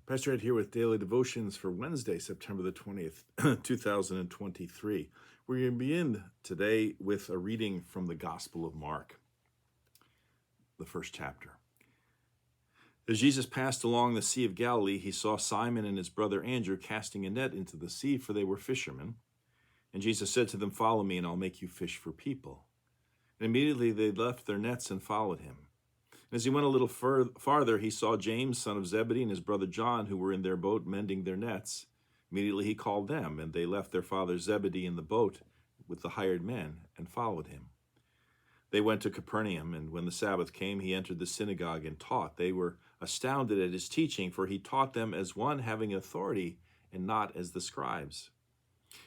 Pastor Ed here with Daily Devotions for Wednesday, September the 20th, 2023. We're going to begin today with a reading from the Gospel of Mark, the first chapter. As Jesus passed along the Sea of Galilee, he saw Simon and his brother Andrew casting a net into the sea, for they were fishermen. And Jesus said to them, "Follow me, and I'll make you fish for people." And immediately they left their nets and followed him. As he went a little farther, he saw James, son of Zebedee, and his brother John, who were in their boat mending their nets. Immediately he called them, and they left their father Zebedee in the boat with the hired men and followed him. They went to Capernaum, and when the Sabbath came, he entered the synagogue and taught. They were astounded at his teaching, for he taught them as one having authority and not as the scribes.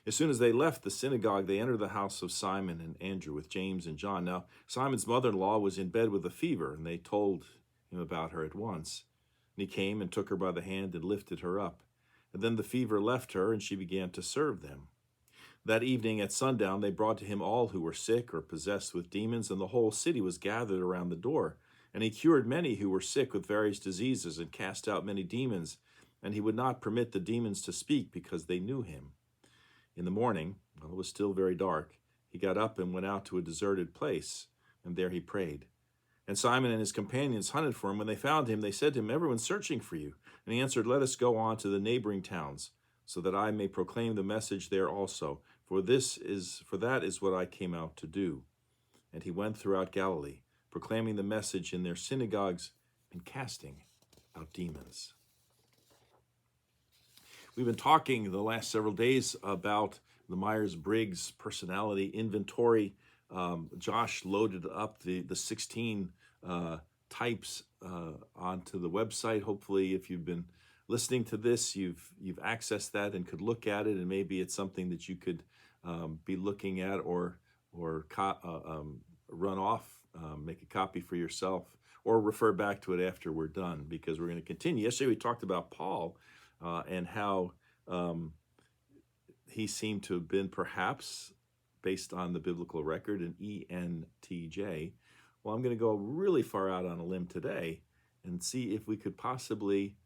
As soon as they left the synagogue, they entered the house of Simon and Andrew with James and John. Now, Simon's mother-in-law was in bed with a fever, and they told him about her at once. And he came and took her by the hand and lifted her up. And then the fever left her, and she began to serve them. That evening at sundown, they brought to him all who were sick or possessed with demons, and the whole city was gathered around the door. And he cured many who were sick with various diseases and cast out many demons. And he would not permit the demons to speak because they knew him. In the morning, while it was still very dark, he got up and went out to a deserted place, and there he prayed. And Simon and his companions hunted for him. When they found him, they said to him, "Everyone's searching for you." And he answered, "Let us go on to the neighboring towns, so that I may proclaim the message there also. For that is what I came out to do." And he went throughout Galilee, proclaiming the message in their synagogues and casting out demons. We've been talking the last several days about the Myers-Briggs personality inventory. Josh loaded up the 16 types onto the website. Hopefully, if you've been listening to this, you've accessed that and could look at it, and maybe it's something that you could be looking at or run off, make a copy for yourself, or refer back to it after we're done, because we're going to continue. Yesterday we talked about Paul and how he seemed to have been, perhaps, based on the biblical record, an ENTJ. Well, I'm going to go really far out on a limb today and see if we could possibly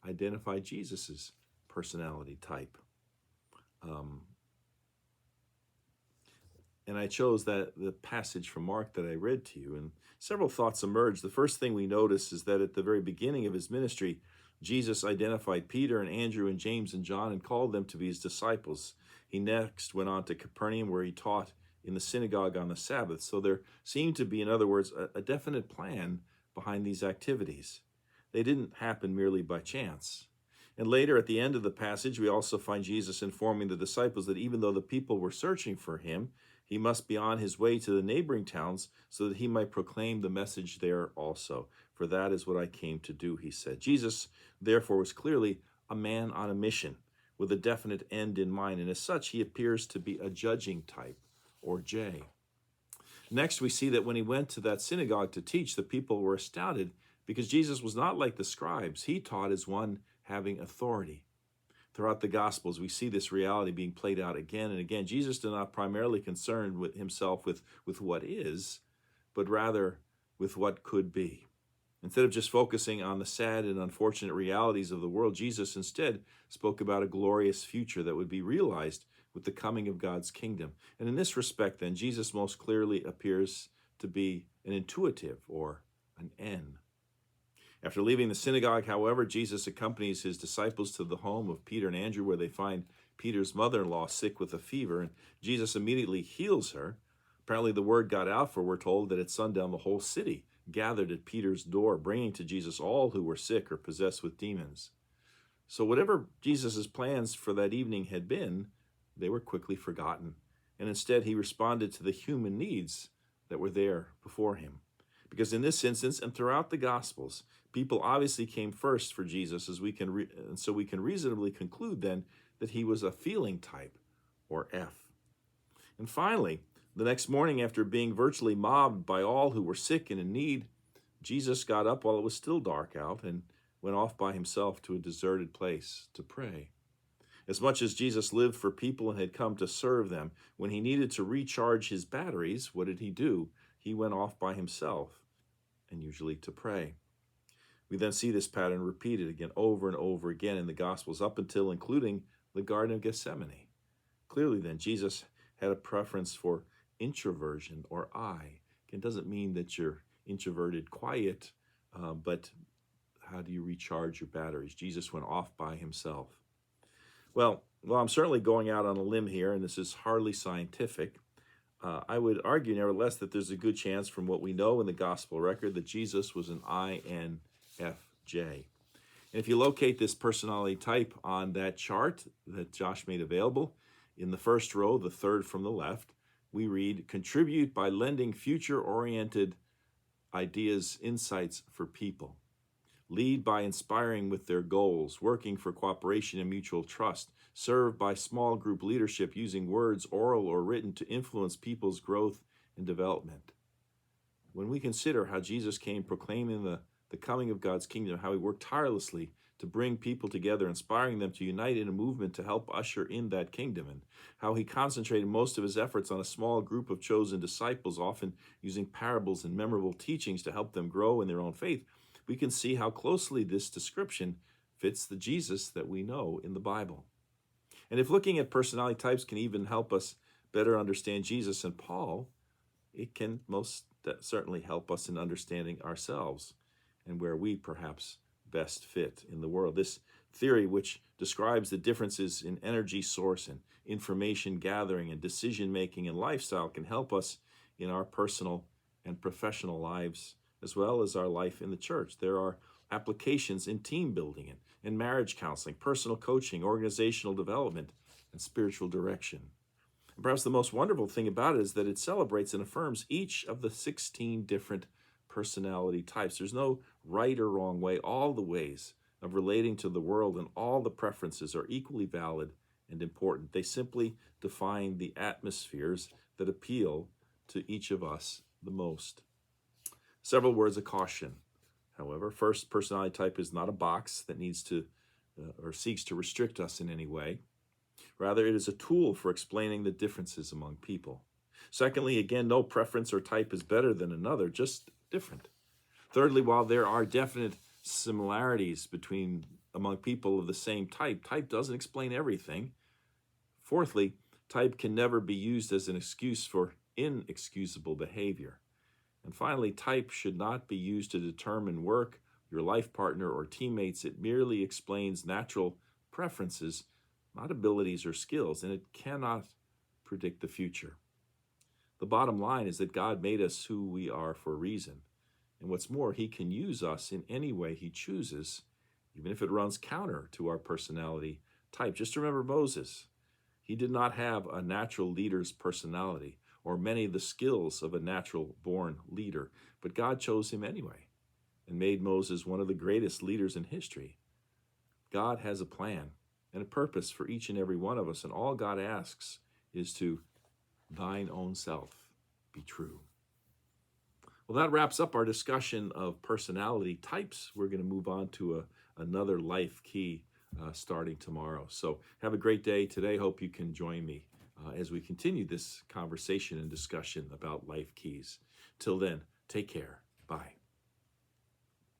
identify Jesus's personality type. And I chose the passage from Mark that I read to you, and several thoughts emerged. The first thing we notice is that at the very beginning of his ministry, Jesus identified Peter and Andrew and James and John and called them to be his disciples. He next went on to Capernaum, where he taught in the synagogue on the Sabbath. So there seemed to be, in other words, a definite plan behind these activities. They didn't happen merely by chance. And later, at the end of the passage, we also find Jesus informing the disciples that even though the people were searching for him, he must be on his way to the neighboring towns so that he might proclaim the message there also. For that is what I came to do, he said. Jesus, therefore, was clearly a man on a mission with a definite end in mind. And as such, he appears to be a judging type, or J. Next, we see that when he went to that synagogue to teach, the people were astounded because Jesus was not like the scribes. He taught as one having authority. Throughout the Gospels, we see this reality being played out again and again. Jesus did not primarily concern with himself with what is, but rather with what could be. Instead of just focusing on the sad and unfortunate realities of the world, Jesus instead spoke about a glorious future that would be realized with the coming of God's kingdom. And in this respect, then, Jesus most clearly appears to be an intuitive, or an N. After leaving the synagogue, however, Jesus accompanies his disciples to the home of Peter and Andrew, where they find Peter's mother-in-law sick with a fever, and Jesus immediately heals her. Apparently the word got out, for we're told that at sundown the whole city gathered at Peter's door, bringing to Jesus all who were sick or possessed with demons. So whatever Jesus' plans for that evening had been, they were quickly forgotten, and instead he responded to the human needs that were there before him. Because in this instance, and throughout the Gospels, people obviously came first for Jesus, and so we can reasonably conclude then that he was a feeling type, or F. And finally, the next morning, after being virtually mobbed by all who were sick and in need, Jesus got up while it was still dark out and went off by himself to a deserted place to pray. As much as Jesus lived for people and had come to serve them, when he needed to recharge his batteries, what did he do? He went off by himself, and usually to pray. We then see this pattern repeated again over and over again in the Gospels up until including the Garden of Gethsemane. Clearly then, Jesus had a preference for introversion or I. It doesn't mean that you're introverted quiet, but how do you recharge your batteries? Jesus went off by himself. Well, I'm certainly going out on a limb here, and this is hardly scientific. I would argue, nevertheless, that there's a good chance from what we know in the gospel record that Jesus was an INFJ. And if you locate this personality type on that chart that Josh made available, in the first row, the third from the left, we read, contribute by lending future-oriented ideas, insights for people. Lead by inspiring with their goals, working for cooperation and mutual trust. Serve by small group leadership using words, oral or written, to influence people's growth and development. When we consider how Jesus came proclaiming the coming of God's kingdom, how he worked tirelessly to bring people together, inspiring them to unite in a movement to help usher in that kingdom, and how he concentrated most of his efforts on a small group of chosen disciples, often using parables and memorable teachings to help them grow in their own faith, we can see how closely this description fits the Jesus that we know in the Bible. And if looking at personality types can even help us better understand Jesus and Paul, it can most certainly help us in understanding ourselves and where we perhaps best fit in the world. This theory, which describes the differences in energy source and information gathering and decision making and lifestyle, can help us in our personal and professional lives, as well as our life in the church. There are applications in team building and marriage counseling, personal coaching, organizational development, and spiritual direction. And perhaps the most wonderful thing about it is that it celebrates and affirms each of the 16 different personality types. There's no right or wrong way. All the ways of relating to the world and all the preferences are equally valid and important. They simply define the atmospheres that appeal to each of us the most. Several words of caution, however. First, personality type is not a box that needs to or seeks to restrict us in any way. Rather, it is a tool for explaining the differences among people. Secondly, again, no preference or type is better than another, just different. Thirdly, while there are definite similarities among people of the same type doesn't explain everything. Fourthly, type can never be used as an excuse for inexcusable behavior. And finally, type should not be used to determine work, your life partner, or teammates. It merely explains natural preferences, not abilities or skills, and it cannot predict the future. The bottom line is that God made us who we are for a reason. And what's more, he can use us in any way he chooses, even if it runs counter to our personality type. Just remember Moses. He did not have a natural leader's personality or many of the skills of a natural-born leader, but God chose him anyway and made Moses one of the greatest leaders in history. God has a plan and a purpose for each and every one of us, and all God asks is to thine own self be true. Well, that wraps up our discussion of personality types. We're going to move on to another life key starting tomorrow. So have a great day today. Hope you can join me as we continue this conversation and discussion about life keys. Till then, take care. Bye.